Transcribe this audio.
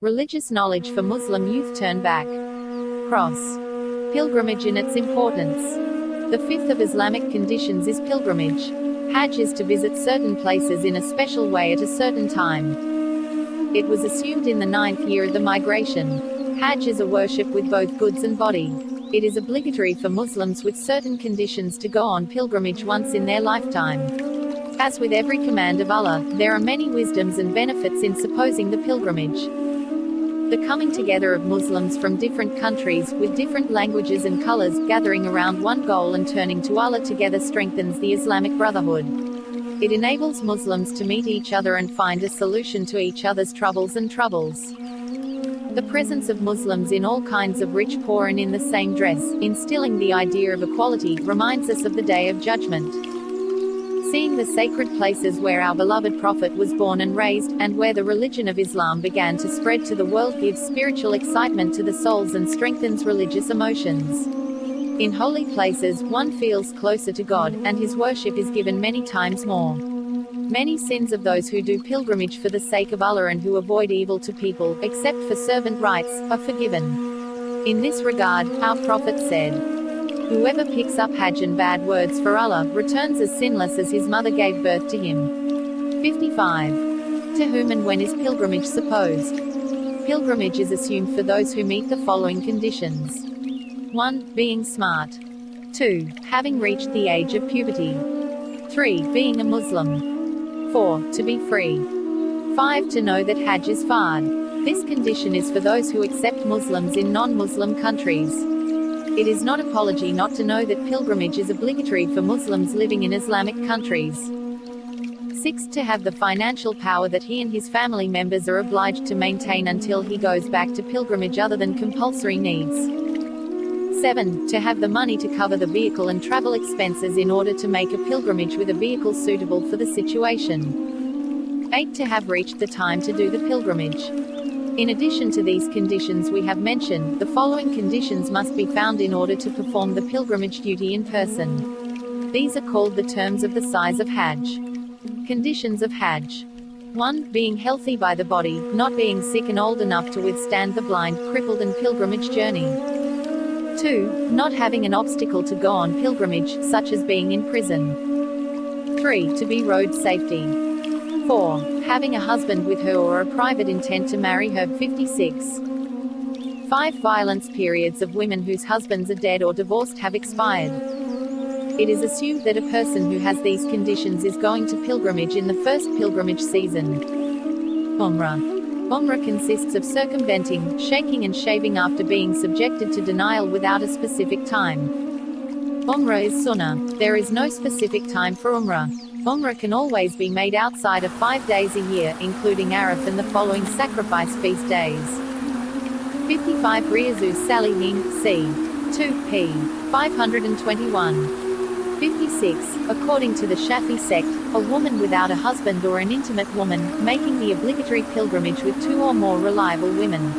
Religious knowledge for Muslim youth. Turn back. Cross. Pilgrimage and its importance. The fifth of Islamic conditions is pilgrimage. Hajj is to visit certain places in a special way at a certain time. It was assumed in the 9th year of the migration. Hajj is a worship with both goods and body. It is obligatory for Muslims with certain conditions to go on pilgrimage once in their lifetime. As with every command of Allah, there are many wisdoms and benefits in supposing the pilgrimage. The coming together of Muslims from different countries, with different languages and colors, gathering around one goal and turning to Allah together strengthens the Islamic brotherhood. It enables Muslims to meet each other and find a solution to each other's troubles. The presence of Muslims in all kinds of rich, poor and in the same dress, instilling the idea of equality, reminds us of the Day of Judgment. Seeing the sacred places where our beloved Prophet was born and raised, and where the religion of Islam began to spread to the world, gives spiritual excitement to the souls and strengthens religious emotions. In holy places, one feels closer to God, and his worship is given many times more. Many sins of those who do pilgrimage for the sake of Allah and who avoid evil to people, except for servant rights, are forgiven. In this regard, our Prophet said, "Whoever picks up Hajj and bad words for Allah, returns as sinless as his mother gave birth to him." 55. To whom and when is pilgrimage supposed? Pilgrimage is assumed for those who meet the following conditions. 1. Being smart. 2. Having reached the age of puberty. 3. Being a Muslim. 4. To be free. 5. To know that Hajj is fard. This condition is for those who accept Muslims in non-Muslim countries. It is not apology not to know that pilgrimage is obligatory for Muslims living in Islamic countries. 6. To have the financial power that he and his family members are obliged to maintain until he goes back to pilgrimage other than compulsory needs. 7. To have the money to cover the vehicle and travel expenses in order to make a pilgrimage with a vehicle suitable for the situation. 8. To have reached the time to do the pilgrimage. In addition to these conditions we have mentioned, the following conditions must be found in order to perform the pilgrimage duty in person. These are called the terms of the size of Hajj. Conditions of Hajj. 1. Being healthy by the body, not being sick and old enough to withstand the blind, crippled and pilgrimage journey. 2. Not having an obstacle to go on pilgrimage, such as being in prison. 3. To be road safety. 4. Having a husband with her or a private intent to marry her. 56. 5. Violence periods of women whose husbands are dead or divorced have expired. It is assumed that a person who has these conditions is going to pilgrimage in the first pilgrimage season. Umrah. Umrah consists of circumventing, shaking and shaving after being subjected to denial without a specific time. Umrah is sunnah. There is no specific time for Umrah. Umrah can always be made outside of 5 days a year, including Araf and the following sacrifice feast days. 55. Riyazu Salihin, c. 2 p. 521. 56. According to the Shafi sect, a woman without a husband or an intimate woman, making the obligatory pilgrimage with 2 or more reliable women.